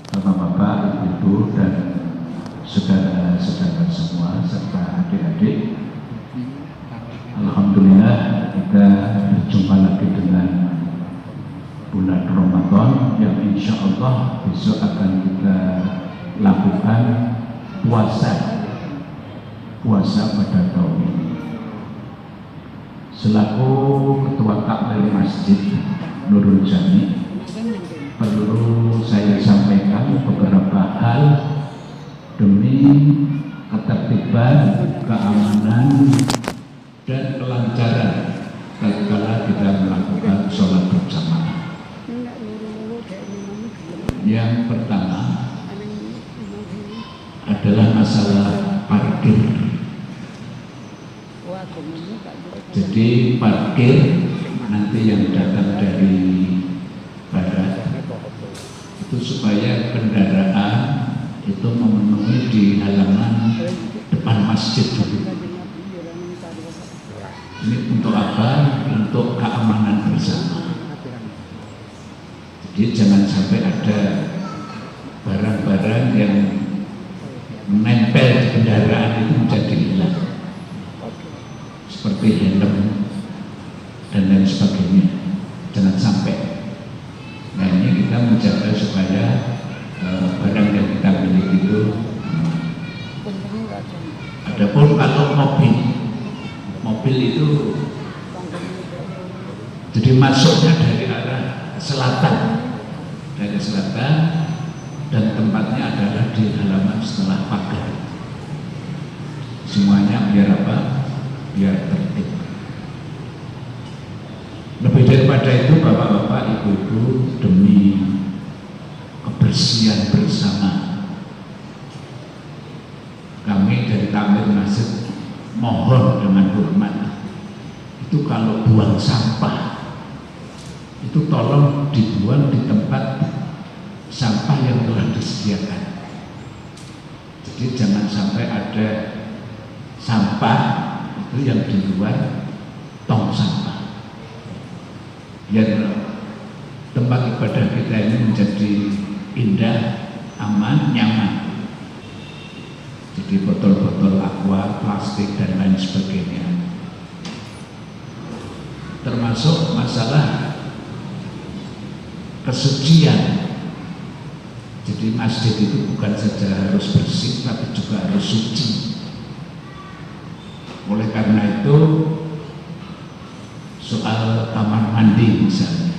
Bapak-bapak, ibu-ibu, dan saudara-saudara semua serta adik-adik, alhamdulillah kita berjumpa lagi dengan bulan Ramadan yang insya Allah besok akan kita lakukan puasa pada tahun ini. Selaku Ketua Takmir Masjid Nurul Jami, perlu saya sampaikan beberapa hal demi ketertiban, keamanan, dan kelancaran tatkala kita melakukan sholat berjamaah. Yang pertama adalah masalah parkir. Jadi parkir nanti yang datang dari barat itu supaya kendaraan itu memenuhi di halaman depan masjid dulu. Ini untuk apa? Untuk keamanan bersama. Jadi jangan sampai ada barang-barang yang menempel di kendaraan itu menjadi hilang, seperti helm dan lain sebagainya. Jangan sampai. Nah, ini kita menjaga supaya barang yang kita miliki itu. Adapun kalau mobil itu jadi masuknya dari arah selatan, dan tempatnya adalah di halaman setelah pagar. Semuanya biar apa? Biar tertib. Lebih daripada itu, bapak-bapak, ibu-ibu, demi kebersihan bersama, kami dari Takmir Masjid mohon dengan hormat, itu kalau buang sampah itu tolong dibuang di tempat sampah yang telah disediakan. Jadi jangan sampai ada sampah itu yang di luar tong sampah. Biar tempat ibadah kita ini menjadi indah, aman, nyaman. Jadi botol-botol aqua, plastik, dan lain sebagainya. Termasuk masalah kesucian. Jadi masjid itu bukan saja harus bersih, tapi juga harus suci. Oleh karena itu, soal kamar mandi misalnya,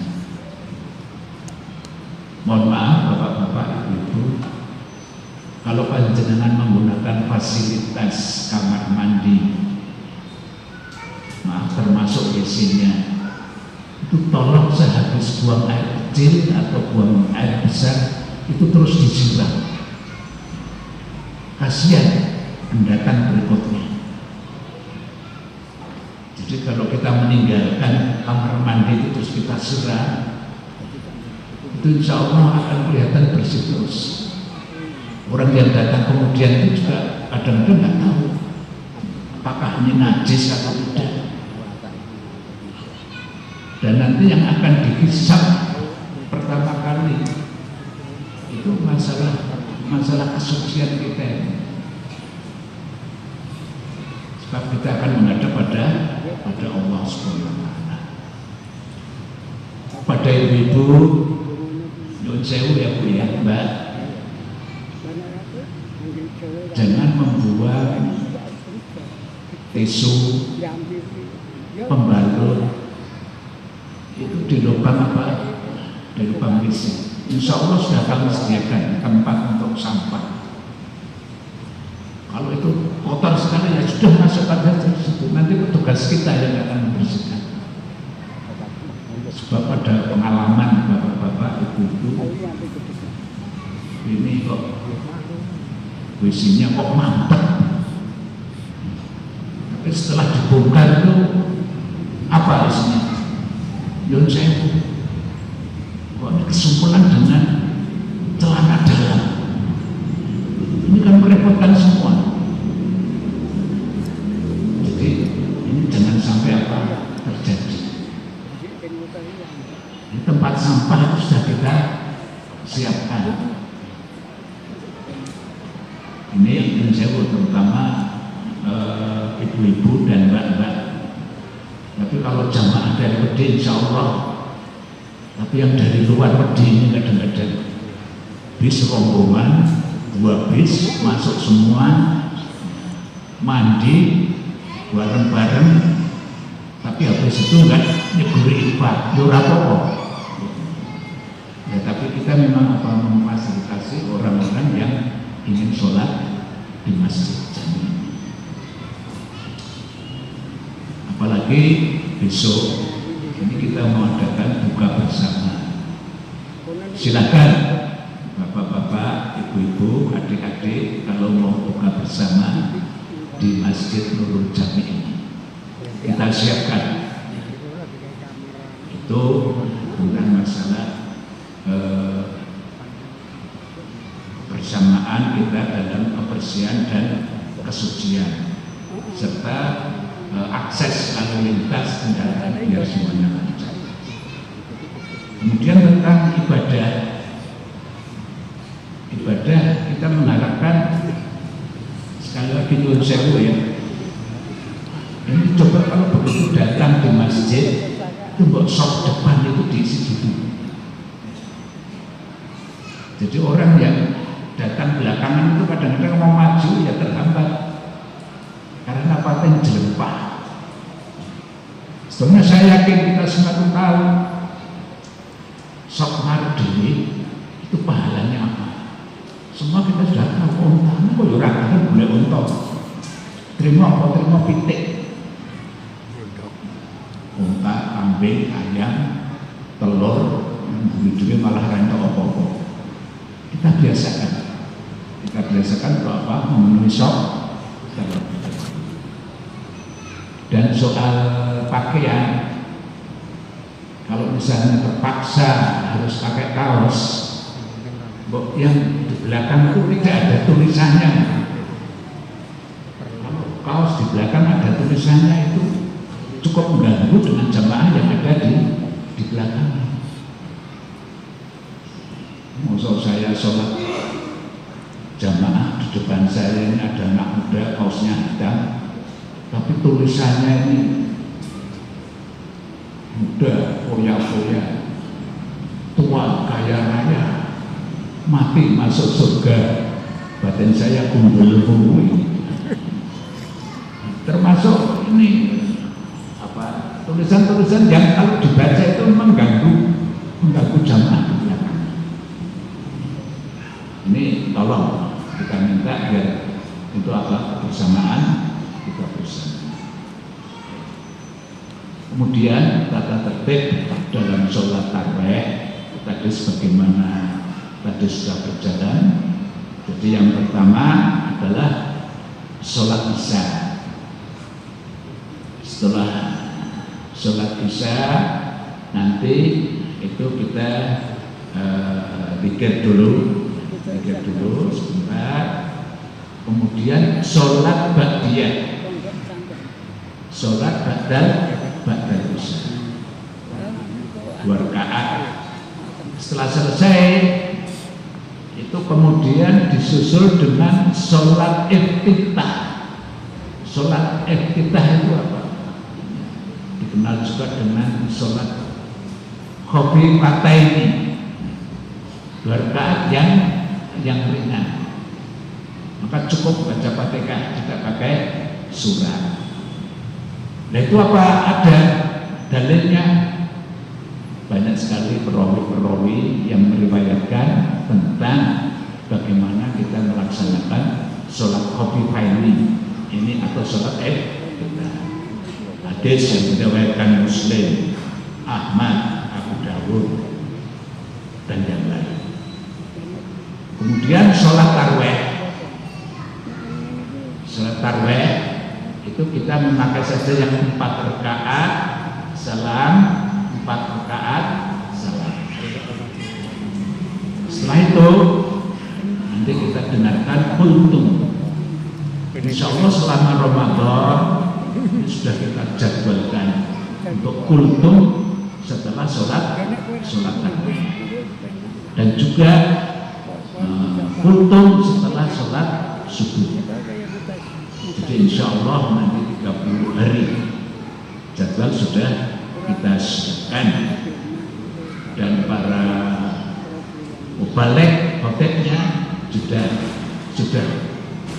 mohon maaf bapak-bapak, ibu, kalau panjenengan menggunakan fasilitas kamar mandi, maaf termasuk WC-nya, itu tolong sehabis buang air kecil atau buang air besar itu terus disiram. Kasihan pendatang berikutnya. Jadi kalau kita meninggalkan kamar mandi itu terus kita siram, itu insya Allah akan kelihatan bersih terus. Orang yang datang kemudian itu juga kadang-kadang nggak tahu apakah ini najis atau tidak. Dan nanti yang akan dihisab pertama kali itu masalah kesucian kita ini. Sebab kita akan menghadap pada Allah Subhanahu wa Ta'ala. Pada ibu-ibu, nyuwun sewu ya Bu ya, Mbak, jangan membuang tisu, pembalut itu di lubang apa? Di lubang WC. Insya Allah sudah kami sediakan tempat untuk sampah. Kalau itu kotor sekali ya sudah masukkan saja di situ. Nanti petugas kita yang akan membersihkan. Sebab pada pengalaman bapak-bapak, ibu-ibu, ini kok WC-nya kok mantap. Tapi setelah dibongkar itu apa isinya? Yun sewu. Kok ada kesumpulan dengan celana dalam. Ini kan merepotkan semua. Jadi ini jangan sampai apa terjadi. Di tempat sampah itu sudah kita siapkan. Ini yang saya terutama ibu-ibu dan mbak-mbak. Tapi kalau jamaah dari Pedi, insya Allah. Tapi yang dari luar Pedi ini kadang-kadang bis rombongan, 2 bis masuk semua, mandi bareng-bareng, tapi habis itu enggak nyeburi ifat, ya apa-apa. Ya, tapi kita memang memfasilitasi orang-orang yang ingin sholat di masjid jami. Apalagi besok ini kita mau adakan buka bersama. Silakan bapak-bapak, ibu-ibu, adik-adik kalau mau buka bersama di Masjid Nurul Jami ini kita siapkan. Itu bukan masalah bersamaan kita dalam kebersihan dan kesucian serta akses lalu lintas kendaraan biar semuanya lancar. Kemudian tentang ibadah kita mengharapkan sekali lagi nyuwun sewu ya. Ini coba kalau begitu datang di masjid, itu mbok sok depan itu diisi gitu. Jadi orang yang datang belakangan itu kadang-kadang mau maju ya terhambat karena paten jelempah. Sebenarnya saya yakin kita semua itu tahu sok mardini itu pahalanya apa. Semua kita sudah tahu. Unta ini kok yurangkan boleh unta. Terima apa? Terima pitik. Unta, kambing, ayam, telur, bumi-bumi malah rantok apa-apa. Kita biasakan apa? Memenuhi sok. Dan soal pakaian, kalau misalnya terpaksa harus pakai kaos, yang di belakang itu tidak ada tulisannya. Kalau kaos di belakang ada tulisannya itu cukup mengganggu dengan jamaah yang ada di belakang. Maksud saya sholat jamaah di depan saya ini ada anak muda kaosnya hitam, tapi tulisannya ini muda, foya-foya, tua, kaya raya, mati masuk surga, batin saya kumpul-kumpul. Termasuk ini apa tulisan-tulisan yang kalau dibaca itu mengganggu jamaah di belakang. Ini tolong kita minta biar itu apa kebersamaan kita bersama. Kemudian tata tertib dalam sholat tarawih tadi sebagaimana tadi sudah berjalan. Jadi yang pertama adalah sholat isya. Setelah sholat isya nanti itu kita zikir dulu sebentar. Kemudian sholat ba'diyah, sholat ba'dal isya 2 rakaat. Setelah selesai itu kemudian disusul dengan sholat iftitah. Sholat iftitah itu apa? Dikenal juga dengan sholat khafifataini, 2 rakaat yang ringan. Maka cukup baca Fatihah, tidak pakai surah. Nah itu apa? Ada dalilnya. Banyak sekali perawi-perawi yang meriwayatkan tentang bagaimana kita melaksanakan sholat khafifaini ini atau sholat hadis yang diriwayatkan Muslim, Ahmad, Abu Dawud dan yang lain. Kemudian sholat tarawih itu kita memakai saja yang 4 rakaat salam, 4 rakaat salam. Setelah itu nanti kita dengarkan kultum. Insya Allah selama Ramadan ini sudah kita jadwalkan untuk kultum setelah sholat sholat tarawih, dan juga kultum setelah sholat subuh. Jadi insya Allah nanti 30 hari jadwal sudah kita siapkan, dan para mubalek khotibnya sudah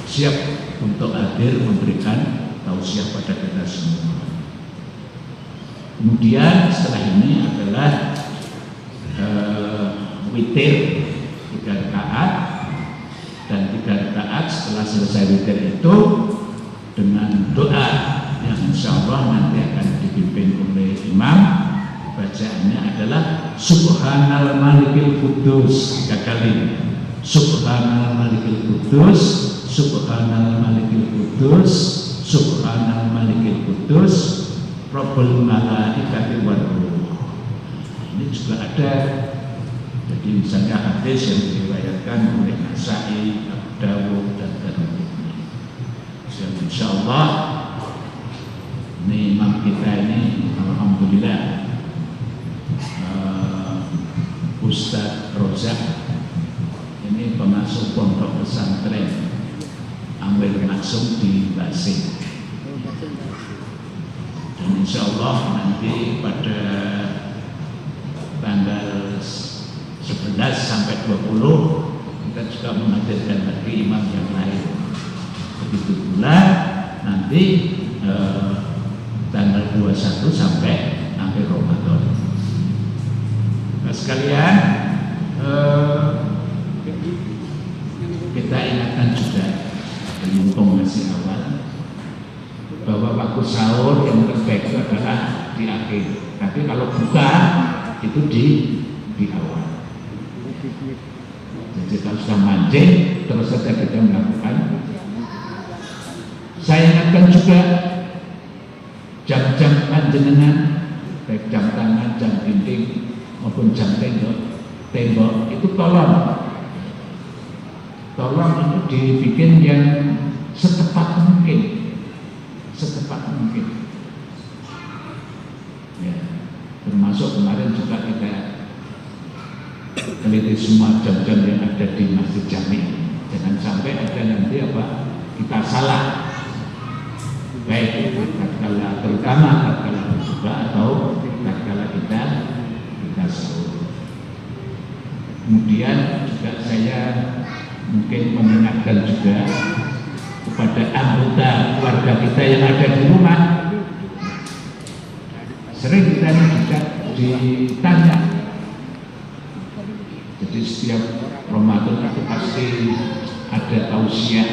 siap untuk hadir memberikan tausiah pada kita semua. Kemudian setelah ini adalah witir 3 rakaat, dan 3 rakaat setelah selesai witir itu dengan doa yang insya Allah nanti akan dipimpin oleh imam. Bacaannya adalah Subhanal Malikil Qudus 3 kali. Subhanal Malikil Qudus, Subhanal Malikil Qudus, Subhanal Malikil Qudus, Rabbul Malaikati war Ruh. Ini juga ada. Jadi misalnya hadis yang diriwayatkan oleh Nasa'i, Abu Dawud, dan Tirmidzi. Insya Allah ini imam kita ini alhamdulillah Ustadz Rozak ini pemasuk pondok pesantren Ambil Maksum di Basing, dan insya Allah nanti pada tanggal 11 sampai 20 kita juga menghadirkan lagi imam yang lain. Begitu pula nanti tanggal 21 sampai akhir Ramadan. Nah sekalian, kita ingatkan juga, mumpung masih awal, bahwa waktu sahur yang terbaik itu adalah di akhir. Tapi kalau buka itu di awal. Jadi kalau sudah mancing terus saja kita melakukan. Saya ingatkan juga jam-jam panjenengan, baik jam tangan, jam dinding maupun jam tembok itu tolong itu dibikin yang secepat mungkin, ya, termasuk kemarin juga kita teliti semua jam-jam yang ada di Masjid Jami. Jangan sampai ada nanti kita salah, baik terutama tatkala berbuka atau tatkala kita sahur. Kemudian juga saya mungkin mengingatkan juga kepada anggota keluarga kita yang ada di rumah. Sering kita juga ditanya, jadi setiap Ramadan itu pasti ada tausiah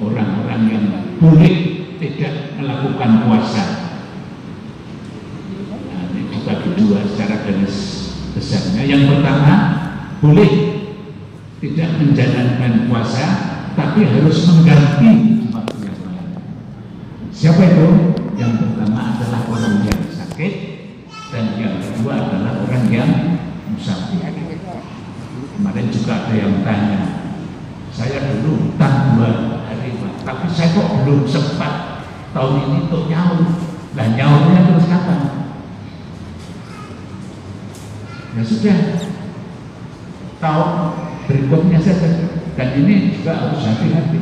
orang-orang yang boleh tidak melakukan puasa. Nah, ini dibagi dua secara garis besarnya. Yang pertama, boleh tidak menjalankan puasa, tapi harus mengganti waktu yang lain. Siapa itu? Yang pertama adalah orang yang sakit, dan yang kedua adalah orang yang musafir. Kemarin juga ada yang tanya, saya dulu hutang 2 hari Pak, tapi saya kok belum sempat tahun ini untuk nyaur. Nah nyaurnya terus kapan? Ya sudah, tahun berikutnya saja. Dan ini juga harus hati-hati.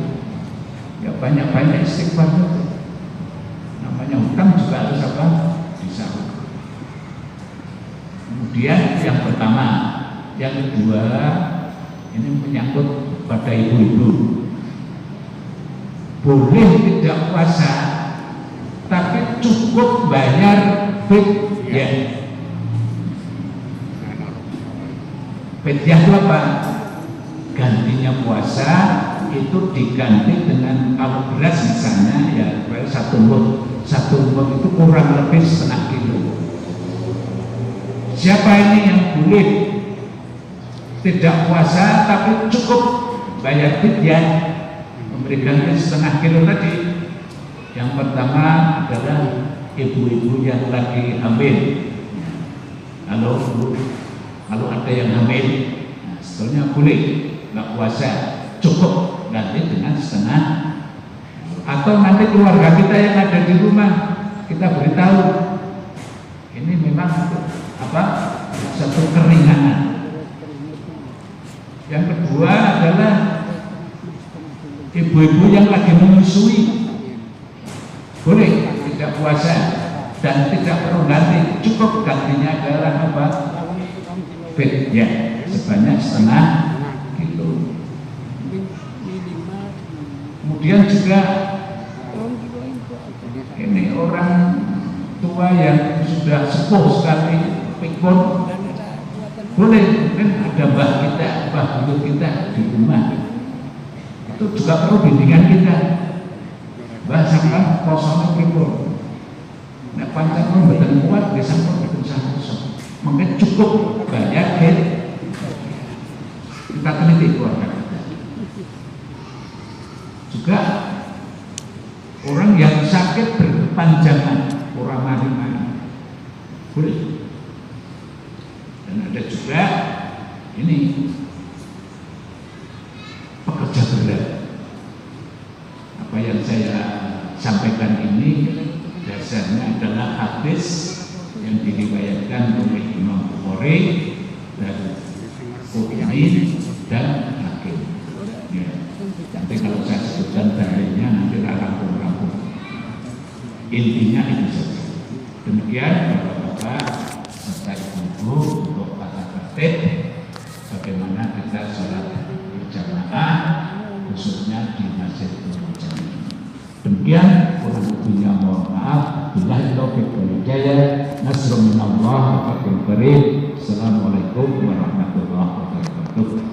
Ya banyak-banyak istighfar saja. Namanya hutang juga harus disaur. Kemudian yang pertama, yang kedua ini menyangkut pada ibu-ibu. Boleh tidak puasa, tapi cukup bayar fidyah. Fidyah itu apa? Gantinya puasa itu diganti dengan, kalau beras misalnya ya satu mut itu kurang lebih setengah kilo. Siapa ini yang boleh tidak puasa tapi cukup bayar fidyah, memberikan setengah kilo tadi? Yang pertama adalah ibu-ibu yang lagi hamil. Kalau ada yang hamil, nah, sebetulnya boleh nggak puasa, cukup ganti dengan setengah. Atau nanti keluarga kita yang ada di rumah kita beritahu, ini memang satu keringanan. Yang kedua adalah ibu-ibu yang lagi menyusui, boleh tidak puasa dan tidak perlu ganti, cukup gantinya adalah apa? Ya, sebanyak setengah kilo. Kemudian juga ini orang tua yang sudah sepuh sekali, pikun, boleh, mungkin ada mbah kita, mbah buyut kita di rumah, itu juga perlu bimbingan kita. Mbah sampean posone pripun? Nek pancen mboten kuat nggih sampun dipusah-pusah. Mungkin cukup banyak kita teliti keluarga kita. Juga orang yang sakit berkepanjangan, orang mari-mari, boleh. Dan ada juga ini pekerja berat. Apa yang saya sampaikan ini dasarnya adalah hadis yang diriwayatkan oleh Imam Bukhari dan Qurtubi dan Hakim. Ya. Nanti kalau saya sebutkan dalilnya nanti rampung-rampung. Intinya itu saja. Demikian Bapak-bapak serta Ibu untuk tata tertib bagaimana kita sholat berjamaah khususnya di Masjid Al-Jami. Demikian kurang lebihnya mohon maaf. Billahi taufiq wal hidayah. Nasrun minallah wa fathun qarib. Assalamualaikum warahmatullahi wabarakatuh.